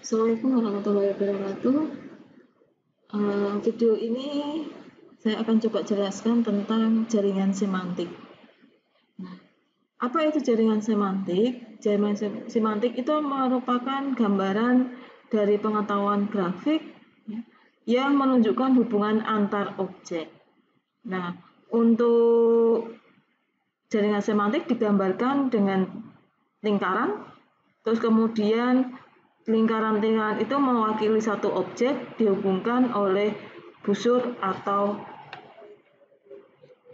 Assalamualaikum warahmatullahi wabarakatuh. Video ini saya akan coba jelaskan tentang jaringan semantik. Nah, apa itu jaringan semantik? Jaringan semantik itu merupakan gambaran dari pengetahuan grafik yang menunjukkan hubungan antar objek. Nah, untuk jaringan semantik digambarkan dengan lingkaran, terus kemudian lingkaran-lingkaran itu mewakili satu objek dihubungkan oleh busur atau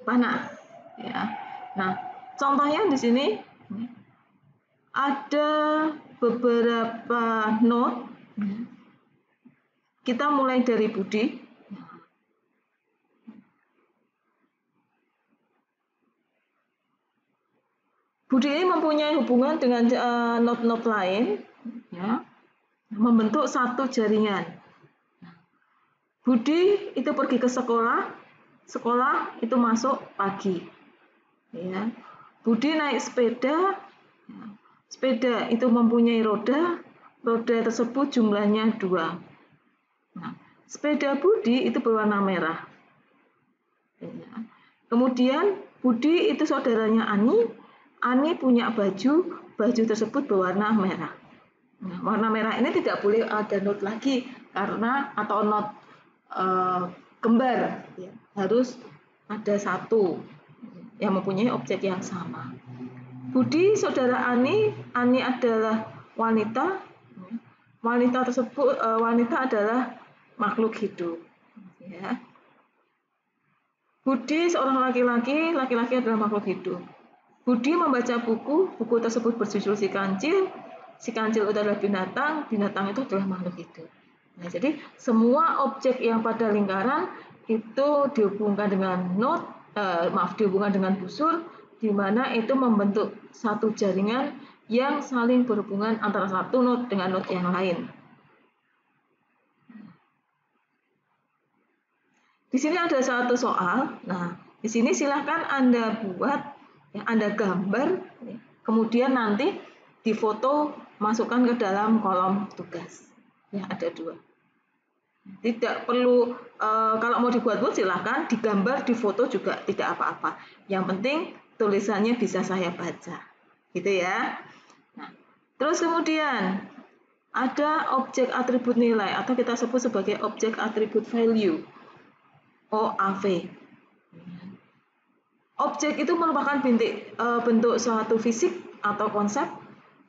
panah. Ya. Nah, contohnya di sini ada beberapa node. Kita mulai dari Budi. Budi ini mempunyai hubungan dengan node-node lain, ya, membentuk satu jaringan. Budi itu pergi ke sekolah, sekolah itu masuk pagi. Ya. Budi naik sepeda, ya. Sepeda itu mempunyai roda, roda tersebut jumlahnya 2. Nah, sepeda Budi itu berwarna merah. Ya. Kemudian Budi itu saudaranya Ani. Ani punya baju, baju tersebut berwarna merah. Nah, warna merah ini tidak boleh ada node lagi karena atau node kembar, ya. Harus ada satu yang mempunyai objek yang sama. Budi saudara Ani, Ani adalah wanita. Wanita tersebut wanita adalah makhluk hidup. Ya. Budi seorang laki-laki, laki-laki adalah makhluk hidup. Budi membaca buku, buku tersebut berjudul Si Kancil itu adalah binatang, binatang itu adalah makhluk hidup. Nah, jadi semua objek yang pada lingkaran itu dihubungkan dengan node, dihubungkan dengan busur, di mana itu membentuk satu jaringan yang saling berhubungan antara satu node dengan node yang lain. Di sini ada satu soal. Nah, di sini silahkan Anda buat, ya, Anda gambar, ya, kemudian nanti difoto, masukkan ke dalam kolom tugas. Ya, ada 2. Tidak perlu, kalau mau dibuat-buat silahkan, digambar, difoto juga tidak apa-apa. Yang penting tulisannya bisa saya baca, gitu ya. Nah, terus kemudian ada objek atribut nilai atau kita sebut sebagai objek atribut value. OAV. Objek itu merupakan bentuk suatu fisik atau konsep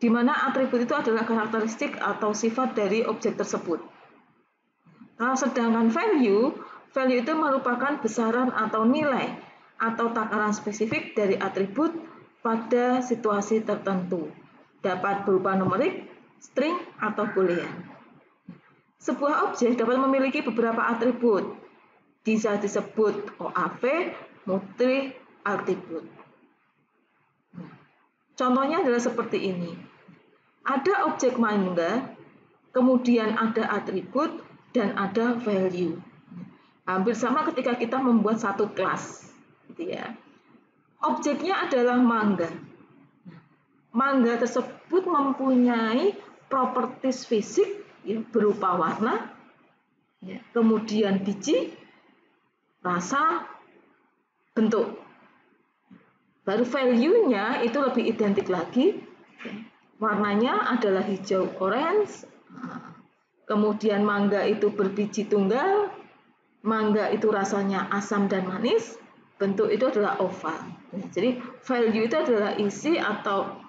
di mana atribut itu adalah karakteristik atau sifat dari objek tersebut. Nah, sedangkan value itu merupakan besaran atau nilai atau takaran spesifik dari atribut pada situasi tertentu. Dapat berupa numerik, string, atau boolean. Sebuah objek dapat memiliki beberapa atribut. Bisa disebut OAV, multi atribut. Contohnya adalah seperti ini. Ada objek mangga, kemudian ada atribut, dan ada value. Hampir sama ketika kita membuat satu kelas, gitu ya. Objeknya adalah mangga. Mangga tersebut mempunyai properties fisik, ya, berupa warna, ya, kemudian biji, rasa, bentuk. Baru value-nya itu lebih identik lagi. Warnanya adalah hijau orange. Kemudian mangga itu berbiji tunggal. Mangga itu rasanya asam dan manis. Bentuk itu adalah oval. Jadi value itu adalah isi atau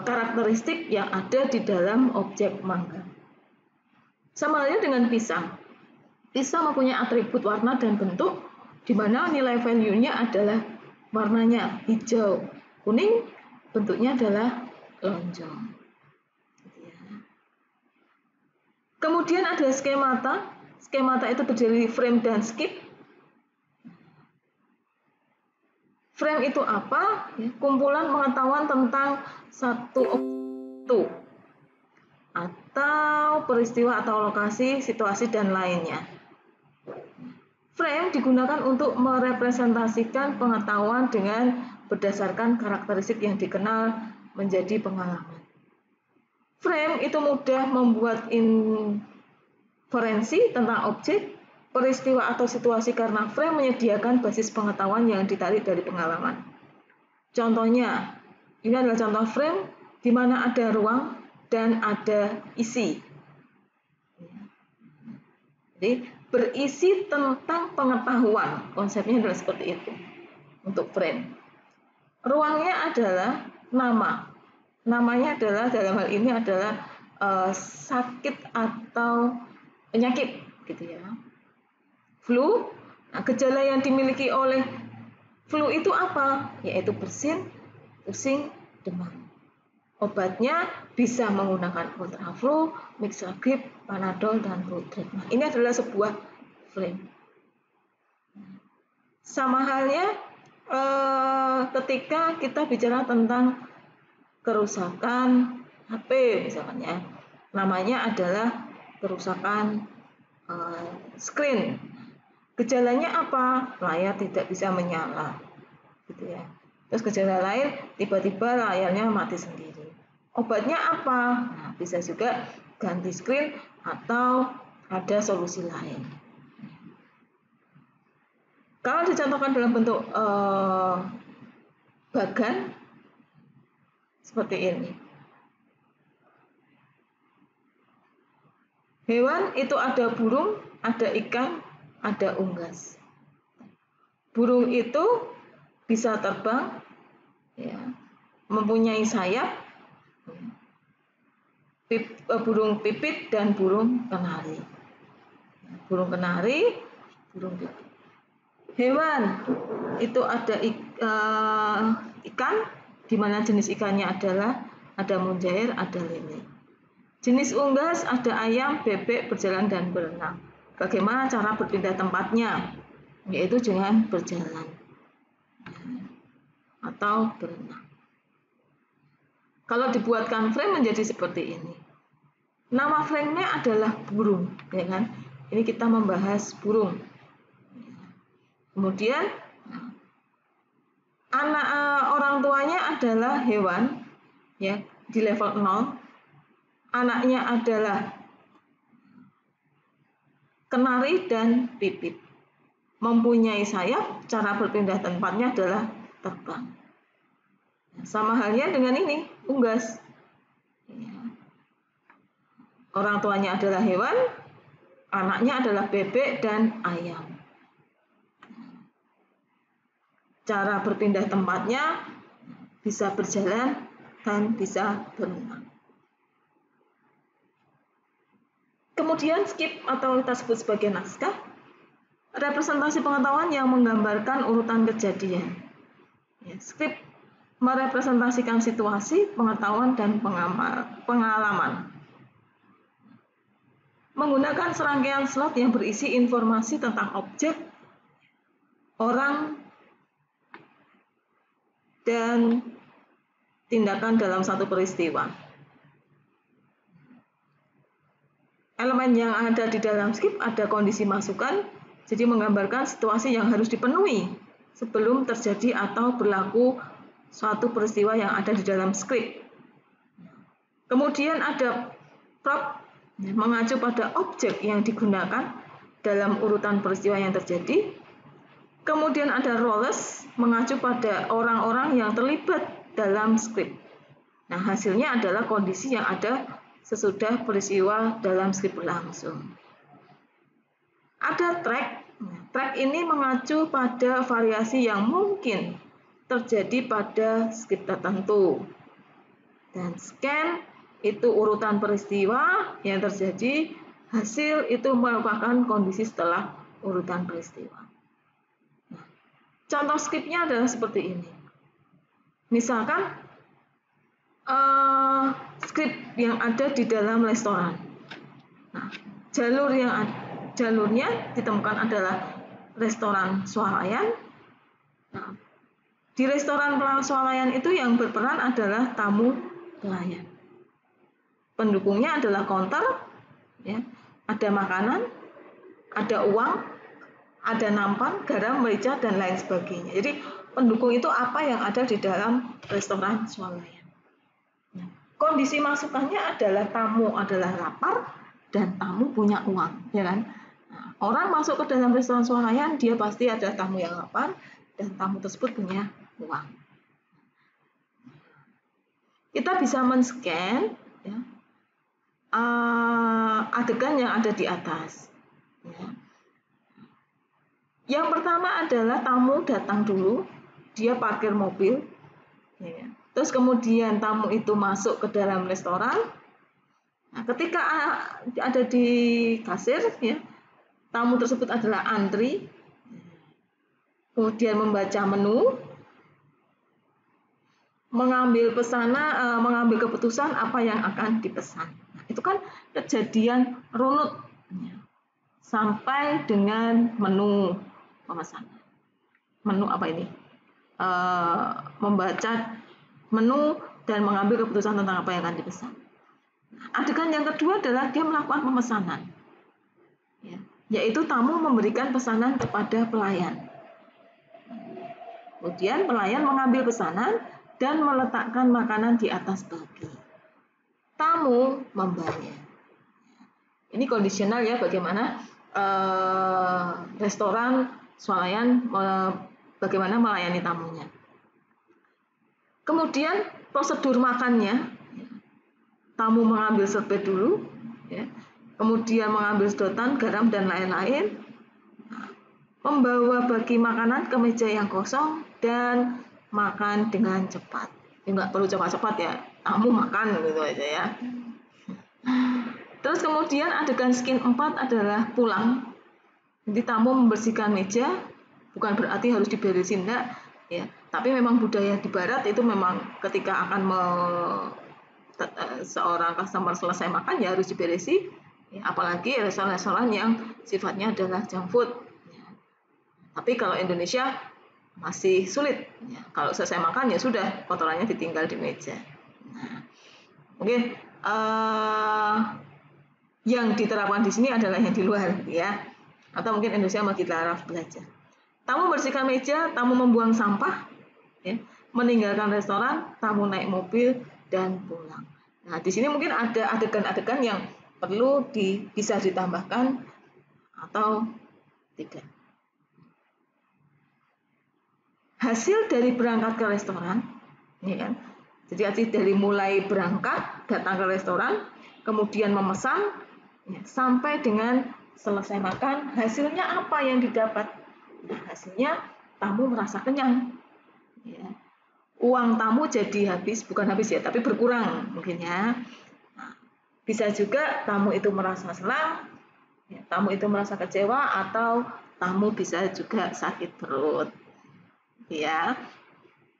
karakteristik yang ada di dalam objek mangga. Sama halnya dengan pisang. Pisang mempunyai atribut warna dan bentuk, di mana nilai value-nya adalah warnanya hijau, kuning, bentuknya adalah lonjong. Kemudian ada skemata. Skemata itu terdiri dari frame dan skip. Frame itu apa? Kumpulan pengetahuan tentang satu objek atau peristiwa atau lokasi, situasi, dan lainnya. Frame digunakan untuk merepresentasikan pengetahuan dengan berdasarkan karakteristik yang dikenal menjadi pengalaman. Frame itu mudah membuat inferensi tentang objek, peristiwa atau situasi karena frame menyediakan basis pengetahuan yang ditarik dari pengalaman. Contohnya, ini adalah contoh frame di mana ada ruang dan ada isi. Jadi berisi tentang pengetahuan, konsepnya adalah seperti itu untuk frame. Ruangnya adalah nama. Namanya adalah dalam hal ini adalah sakit atau penyakit, gitu ya. Flu. Nah, gejala yang dimiliki oleh flu itu apa? Yaitu bersin, pusing, demam. Obatnya bisa menggunakan kontraflu, Mixagrip, Panadol, dan Prodrug. Nah, ini adalah sebuah frame. Sama halnya ketika kita bicara tentang kerusakan HP misalnya, namanya adalah kerusakan screen. Gejalanya apa? Layar tidak bisa menyala, gitu ya. Terus gejala lain, tiba-tiba layarnya mati sendiri. Obatnya apa? Nah, bisa juga ganti screen atau ada solusi lain. Kalau dicontohkan dalam bentuk bagan seperti ini. Hewan itu ada burung, ada ikan, ada unggas. Burung itu bisa terbang, ya, mempunyai sayap, burung pipit dan burung kenari. Burung kenari, burung pipit. Hewan itu ada ikan, di mana jenis ikannya adalah ada mujair, ada lele. Jenis unggas ada ayam, bebek, berjalan dan berenang. Bagaimana cara berpindah tempatnya? Yaitu dengan berjalan atau berenang. Kalau dibuatkan frame menjadi seperti ini. Nama frame-nya adalah burung, ya kan? Ini kita membahas burung. Kemudian anak orang tuanya adalah hewan, ya, di level 0. Anaknya adalah kenari dan pipit. Mempunyai sayap, cara berpindah tempatnya adalah terbang. Sama halnya dengan ini, unggas. Orang tuanya adalah hewan, anaknya adalah bebek dan ayam. Cara berpindah tempatnya bisa berjalan dan bisa berenang. Kemudian skip atau kita sebut sebagai naskah, representasi pengetahuan yang menggambarkan urutan kejadian. Ya, skrip merepresentasikan situasi, pengetahuan, dan pengalaman. Menggunakan serangkaian slot yang berisi informasi tentang objek, orang, dan tindakan dalam satu peristiwa. Elemen yang ada di dalam skrip ada kondisi masukan, jadi menggambarkan situasi yang harus dipenuhi sebelum terjadi atau berlaku suatu peristiwa yang ada di dalam skrip. Kemudian ada prop, mengacu pada objek yang digunakan dalam urutan peristiwa yang terjadi. Kemudian ada roles, mengacu pada orang-orang yang terlibat dalam skrip. Nah, hasilnya adalah kondisi yang ada sesudah peristiwa dalam skrip berlangsung. Ada track. Track ini mengacu pada variasi yang mungkin terjadi pada skrip tertentu. Dan scan itu urutan peristiwa yang terjadi, hasil itu merupakan kondisi setelah urutan peristiwa. Nah, contoh skripnya adalah seperti ini. Misalkan skrip yang ada di dalam restoran. Nah, jalurnya ditemukan adalah restoran swalayan. Nah, di restoran swalayan itu yang berperan adalah tamu pelayan. Pendukungnya adalah counter, ya, ada makanan, ada uang, ada nampan, garam, merica, dan lain sebagainya. Jadi pendukung itu apa yang ada di dalam restoran swalayan. kondisi masukannya adalah tamu adalah lapar dan tamu punya uang, ya kan? Nah, orang masuk ke dalam restoran swalayan, dia pasti ada tamu yang lapar dan tamu tersebut punya uang. Kita bisa men-scan ya, adegan yang ada di atas. Ya. Yang pertama adalah tamu datang dulu, dia parkir mobil, ya. Terus kemudian tamu itu masuk ke dalam restoran. Nah, ketika ada di kasir, ya, tamu tersebut adalah antri, kemudian membaca menu, mengambil keputusan apa yang akan dipesan. Nah, itu kan kejadian runut ya, sampai dengan menu pemesanan. Menu apa ini? Membaca menu dan mengambil keputusan tentang apa yang akan dipesan. Adegan yang kedua adalah dia melakukan pemesanan, ya, yaitu tamu memberikan pesanan kepada pelayan. Kemudian pelayan mengambil pesanan dan meletakkan makanan di atas bagi. Tamu membayar. Ini kondisional ya, bagaimana restoran swalayan bagaimana melayani tamunya. Kemudian prosedur makannya, tamu mengambil serbet dulu, ya, kemudian mengambil sedotan, garam dan lain-lain, membawa bagi makanan ke meja yang kosong dan makan dengan cepat. Nggak perlu cepat-cepat ya, tamu makan gitu aja ya. Terus kemudian adegan scene 4 adalah pulang. Jadi tamu membersihkan meja, bukan berarti harus diberesin enggak, ya. Tapi memang budaya di barat itu memang ketika akan seorang customer selesai makan ya harus diberesi, ya, apalagi restoran-restoran yang sifatnya adalah junk food. Ya. Tapi kalau Indonesia masih sulit. Ya. Kalau selesai makan ya sudah, kotorannya ditinggal di meja. Nah, mungkin yang diterapkan di sini adalah yang di luar, ya. Atau mungkin Indonesia masih larang belajar. Tamu membersihkan meja, tamu membuang sampah, ya, meninggalkan restoran, tamu naik mobil dan pulang. Nah, di sini mungkin ada adegan-adegan yang perlu bisa ditambahkan atau tidak. Hasil dari berangkat ke restoran, ya kan? Jadi dari mulai berangkat datang ke restoran, kemudian memesan, ya, sampai dengan selesai makan, hasilnya apa yang didapat? Nah, hasilnya tamu merasa kenyang. Ya. Uang tamu jadi habis, bukan habis ya, tapi berkurang mungkin ya. Nah, bisa juga tamu itu merasa senang, ya, tamu itu merasa kecewa, atau tamu bisa juga sakit perut. Ya.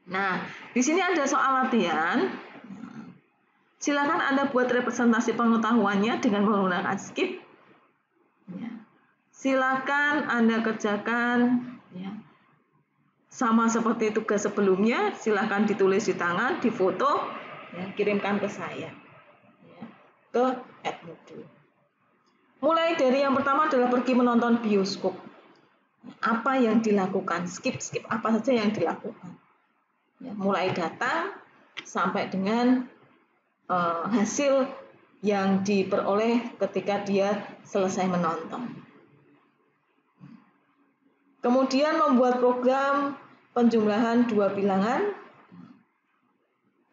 Nah, di sini ada soal latihan. Silakan Anda buat representasi pengetahuannya dengan menggunakan skip. Ya. Silakan Anda kerjakan, ya, sama seperti tugas sebelumnya. Silakan ditulis di tangan, difoto, ya, kirimkan ke saya, ya, ke @moodle. Mulai dari yang pertama adalah pergi menonton bioskop. Apa yang dilakukan? Skip apa saja yang dilakukan. Ya, mulai datang sampai dengan hasil yang diperoleh ketika dia selesai menonton. Kemudian membuat program penjumlahan 2 bilangan,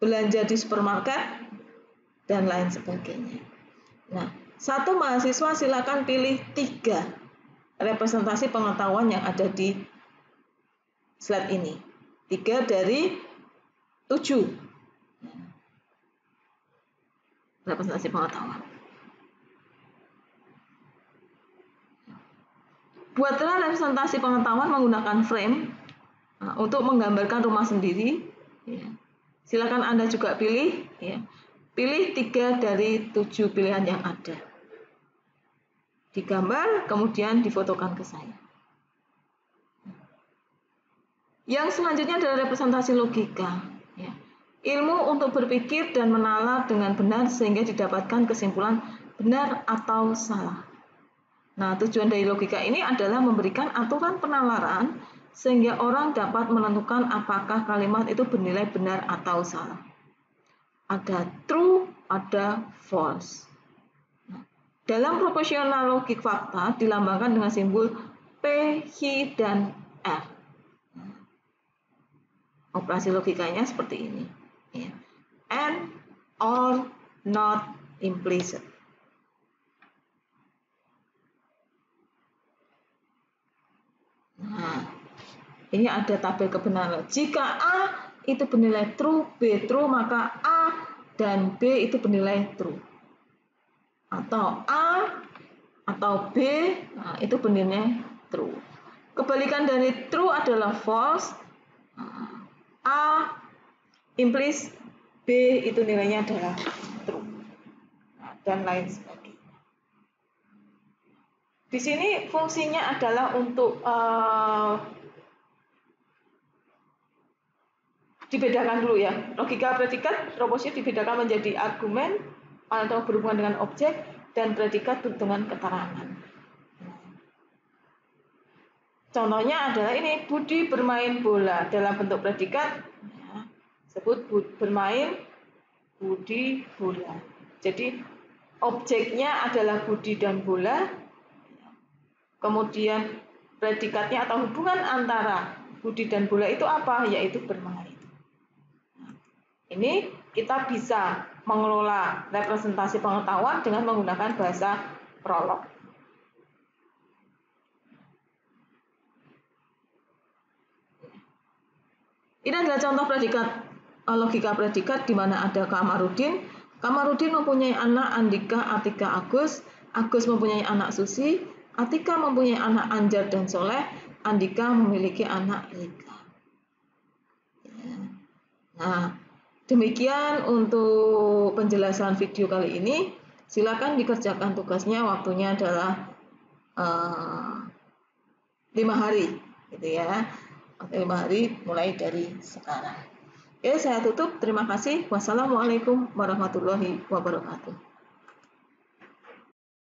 belanja di supermarket, dan lain sebagainya. Nah, satu mahasiswa silakan pilih 3 representasi pengetahuan yang ada di slide ini. 3 dari 7 representasi pengetahuan. Buatlah representasi pengetahuan menggunakan frame untuk menggambarkan rumah sendiri. Ya. Silakan Anda juga pilih, ya. Pilih 3 dari 7 pilihan yang ada. Digambar, kemudian difotokan ke saya. Yang selanjutnya adalah representasi logika. Ya. Ilmu untuk berpikir dan menalar dengan benar sehingga didapatkan kesimpulan benar atau salah. Nah, tujuan dari logika ini adalah memberikan aturan penalaran sehingga orang dapat menentukan apakah kalimat itu bernilai benar atau salah. ada true, ada false. Dalam proporsional logik fakta dilambangkan dengan simbol P, H, dan R. Operasi logikanya seperti ini. And, or, not, implicit. Nah, ini ada tabel kebenaran. Jika A itu bernilai true, B true, maka A dan B itu bernilai true. Atau A atau B, nah, itu bernilai true. Kebalikan dari true adalah false. A implies B itu nilainya adalah true. Nah, dan lain sebagainya. Di sini fungsinya adalah untuk dibedakan dulu ya. Logika predikat propositif dibedakan menjadi argumen atau berhubungan dengan objek dan predikat dengan keterangan. Contohnya adalah ini, Budi bermain bola dalam bentuk predikat, ya, sebut bermain Budi bola. Jadi objeknya adalah Budi dan bola, kemudian predikatnya atau hubungan antara Budi dan bola itu apa? Yaitu bermain. Ini kita bisa mengelola representasi pengetahuan dengan menggunakan bahasa prolog. Ini adalah contoh predikat logika predikat di mana ada Kamarudin. Kamarudin mempunyai anak Andika, Atika, Agus. Agus mempunyai anak Susi. Atika mempunyai anak Anjar dan Soleh. Andika memiliki anak Rika. Nah, demikian untuk penjelasan video kali ini. Silakan dikerjakan tugasnya. Waktunya adalah 5 hari, gitu ya. 5 hari mulai dari sekarang. Oke, saya tutup. Terima kasih. Wassalamualaikum warahmatullahi wabarakatuh.